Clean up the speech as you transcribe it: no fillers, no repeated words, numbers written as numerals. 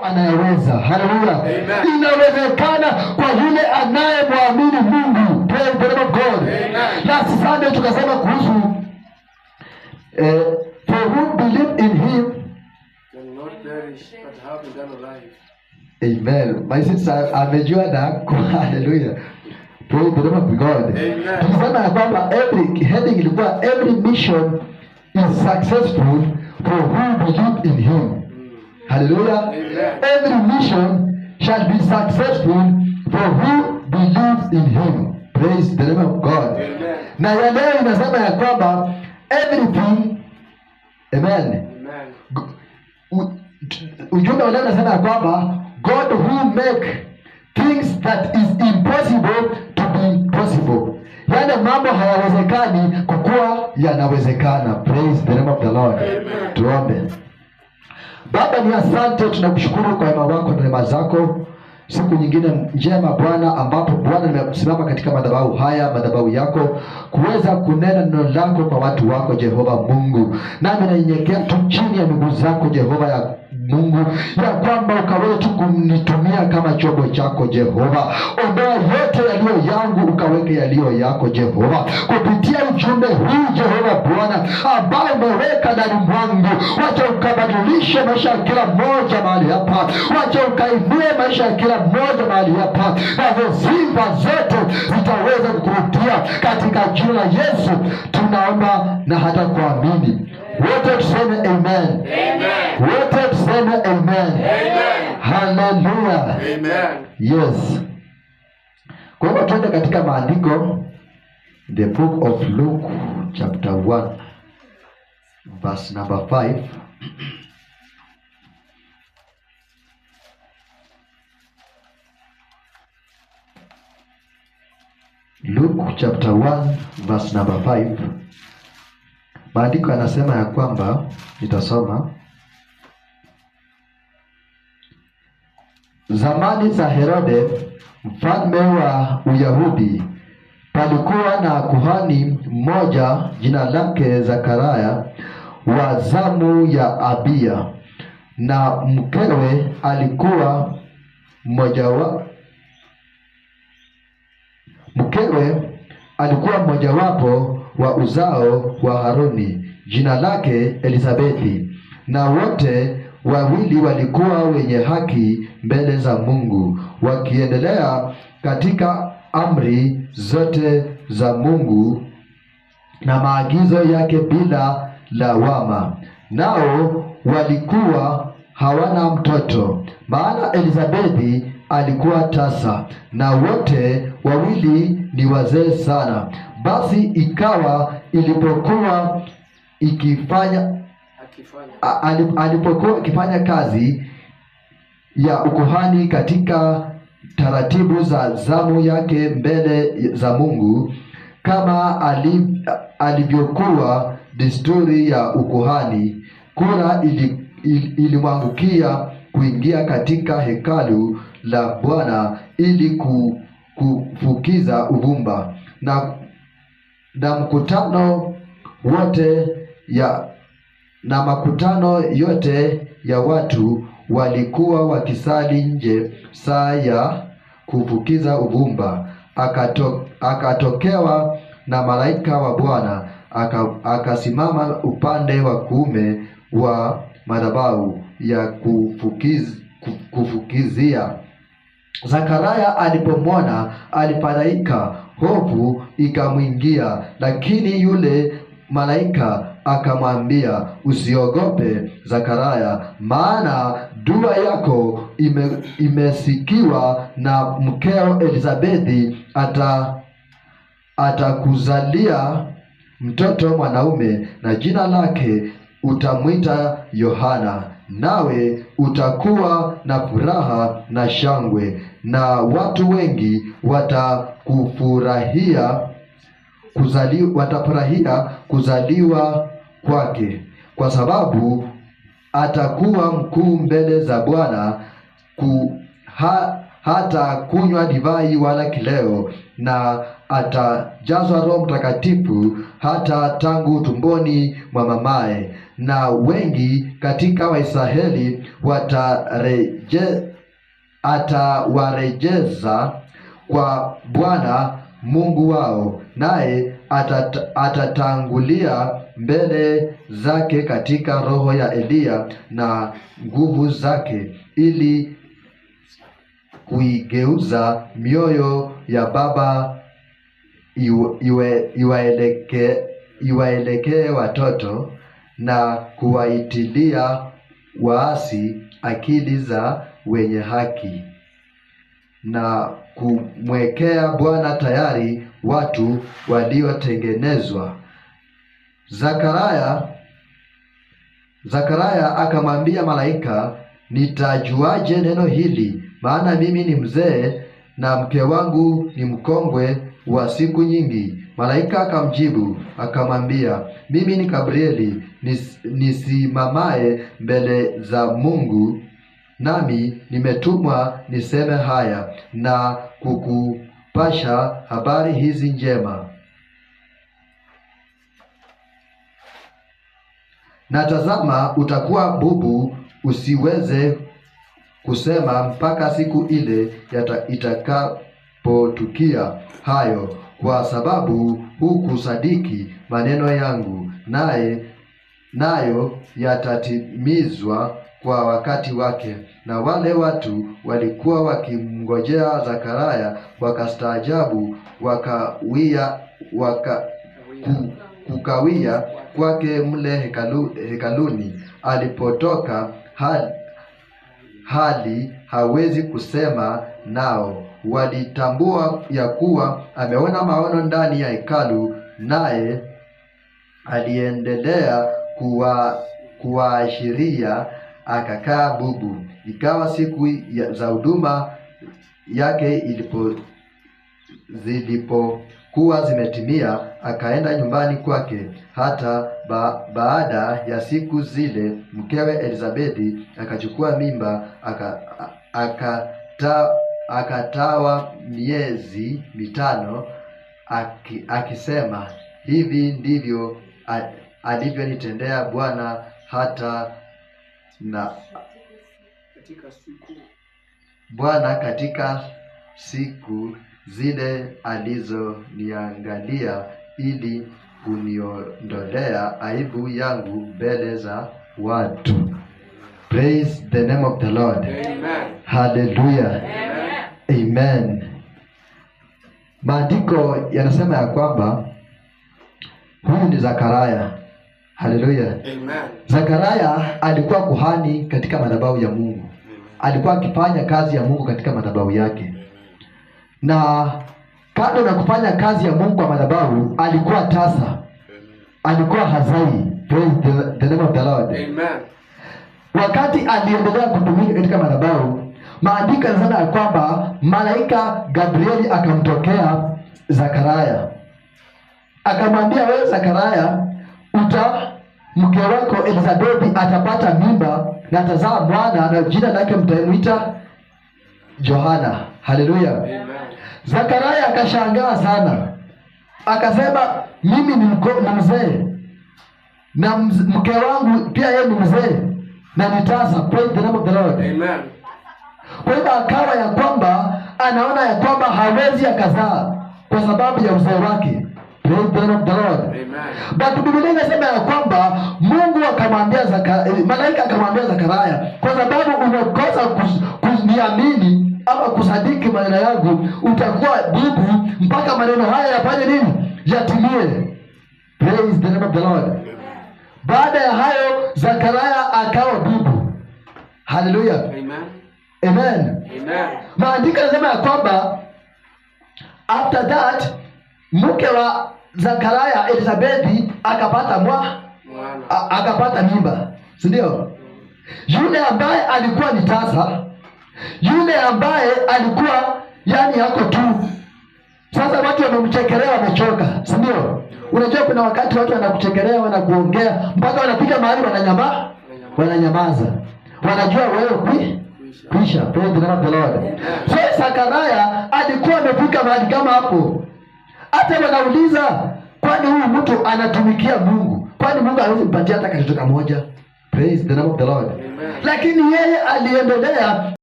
anayeweza. Haleluya. Inawezekana kwa yule anayemwamini Mungu. Praise the name of God. Last Sunday tukasema kuhusu for who believe in him will not perish but have eternal life. Amen. My sister amejua na haleluya. Praise the name of God. Tulisema ya kwamba every heading ilikuwa every mission is successful for who believe in him. Hallelujah. Every mission shall be successful for who believes in him. Praise the name of God. Na ya leo inasema ya kwamba everything, amen. Ujumbe wa leo unasema ya kwamba God who make things that is impossible to be possible. Yale mambo hayawezekani kukuwa yanawezekana. Praise the name of the Lord. Tuombe. Baba, ni asante, tunakushukuru kwa wema wako na rehema zako. Siku nyingine njema Bwana, ambapo Bwana nimesimama katika madhabahu haya, madhabahu yako, kuweza kunena neno lako kwa watu wako Jehova Mungu. Nami nanyenyekea tu chini ya miguu zako Jehova ya Mungu, ya kwamba ukaweze tu kunitumia kama chombo chako Jehova. Ondoa yote yaliyo yangu, ukaweke yaliyo yako Jehova, kupitia ujumbe huu Jehova Bwana ambao umeweka ndani mwangu. Wacha ukabadilishe maisha ya kila mmoja mahali hapa, wacha ukainue maisha ya kila mmoja mahali hapa, na sifa zote zitaweza kukurudia katika jina la Yesu tunaomba na hata kuamini. Wote tuseme amen. Wote tuseme amen. Hallelujah. Yes. Kwa hivyo tuende katika maandiko, the book of Luke chapter 1 verse number 5. Luke chapter 1 verse number 5. Maandiko yanasema ya kwamba, nitasoma: zamani za Herode mfalme wa Uyahudi, palikuwa na kuhani mmoja jina lake Zakaria wa zamu ya Abia, na mkewe alikuwa mmojawapo wa uzao wa Haruni, jina lake Elisabethi, na wote wawili walikuwa wenye haki mbele za Mungu, wakiendelea katika amri zote za Mungu na maagizo yake bila lawama. Nao walikuwa hawana mtoto, maana Elisabethi alikuwa tasa, na wote wawili ni wazee sana. Basi ikawa alipokuwa akifanya kazi ya ukuhani katika taratibu za zamu yake mbele za Mungu, kama alivyokuwa desturi ya ukuhani, kura ilimwangukia kuingia katika hekalu la Bwana ili kufukiza uvumba, na makutano yote ya watu walikuwa wakisali nje saa ya kufukiza uvumba. Akatokewa na malaika wa Bwana, akasimama upande wa kuume wa madhabahu ya kufukizia. Zakaria alipomwona alifadhaika, hofu ikamwingia, lakini yule malaika akamwambia, usiogope Zakaria, maana dua yako imesikiwa, na mkeo Elisabethi atakuzalia mtoto mwanaume, na jina lake utamwita Yohana. Nawe utakuwa na furaha na shangwe, na watu wengi watafurahia kuzaliwa kwake, kwa sababu atakuwa mkuu mbele za Bwana. Hata kunywa divai wala kileo, na atajazwa Roho Mtakatifu hata tangu tumboni mwa mamaye, na wengi katika Waisraeli atawarejeza kwa Bwana Mungu wao, naye atatangulia mbele zake katika roho ya Eliya na nguvu zake, ili kuigeuza mioyo ya baba iwaelekee watoto, na kuwaitilia waasi akili za wenye haki, na kumwekea Bwana tayari watu waliotengenezwa. Zakaria akamwambia malaika, nitajuaje neno hili? Maana mimi ni mzee na mke wangu ni mkongwe wa siku nyingi. Malaika akamjibu akamwambia, mimi ni Gabrieli, nisimamaye mbele za Mungu, nami nimetumwa niseme haya na kukupasha habari hizi njema. Na tazama, utakuwa bubu, usiweze kusema mpaka siku ile itakapotukia hayo, kwa sababu hukusadiki maneno yangu, nayo yatatimizwa kwa wakati wake. Na wale watu walikuwa wakimngojea Zakaria wakastaajabu, kukawia kwake mle hekaluni alipotoka, hali hawezi kusema nao. Walitambua ya kuwa ameona maono ndani ya hekalu, naye aliendelea kuwaashiria, akakaa bubu. Ikawa siku za huduma yake zilipokuwa zimetimia, akaenda nyumbani kwake. Hata baada ya siku zile, mkewe Elizabethi akachukua mimba, akatawa miezi 5, akisema, hivi ndivyo alivyonitendea Bwana katika siku zile alizoniangalia, ili kuniondolea aibu yangu mbele za watu. Praise the name of the Lord. Amen. Hallelujah. Amen. Amen. Maandiko yanasema ya kwamba huyu ni Zakaria. Hallelujah. Amen. Zakaria alikuwa kuhani katika madhabahu ya Mungu. Alikuwa akifanya kazi ya Mungu katika madhabahu yake. Na kando na kufanya kazi ya Mungu kwa madhabahu, alikuwa tasa. Alikuwa hazai. Praise the name of the Lord. Amen. Wakati aliendelea kutumika katika madhabahu, maandiko yanasema ya kwamba malaika Gabrieli akamtokea Zakaria. Akamwambia, wewe Zakaria, mke wako Elizabethi atapata mimba na atazaa mwana, na jina lake mtamwita Yohana. Haleluya. Amen. Zakaria akashangaa sana. Akasema, mimi ni mzee na mke wangu pia yeye ni mzee na nitasa. Praise the name of the Lord. Amen. Kwa hivyo akawa ya kwamba anaona ya kwamba hawezi akazaa kwa sababu ya uzee wake. Praise the name of the Lord. Amen. But Biblia inasema ya kwamba Mungu akamwambia malaika akamwambia Zakaria, kwa sababu umekosa kuniamini ama kusadiki maneno yangu, utakuwa bubu mpaka maneno haya yafanye nini? Yatimie. Praise the name of the Lord. Baada ya hayo Zakaria akawa bubu. Hallelujah. Amen. Amen. Amen. Maandiko yanasema ya kwamba after that mke wa Zakaria Elizabethi akapata mimba, si ndio? Yule ambaye alikuwa ni tasa, yule ambaye alikuwa yani yako tu. Sasa watu wamemchekelea, wamechoka, si ndio? Unajua kuna wakati watu wanakuchekelea, wanakuongea mpaka wanafika mahali wananyamaza. Wanajua wewe kwisha. Praise the name of the Lord. So Zakaria alikuwa amefika mahali kama hapo. Hata wanauliza, kwani huyu mtu anatumikia Mungu? Kwani Mungu hawezi mpatia hata katoto kamoja? Praise the name of the Lord. Amen. Lakini yeye aliendelea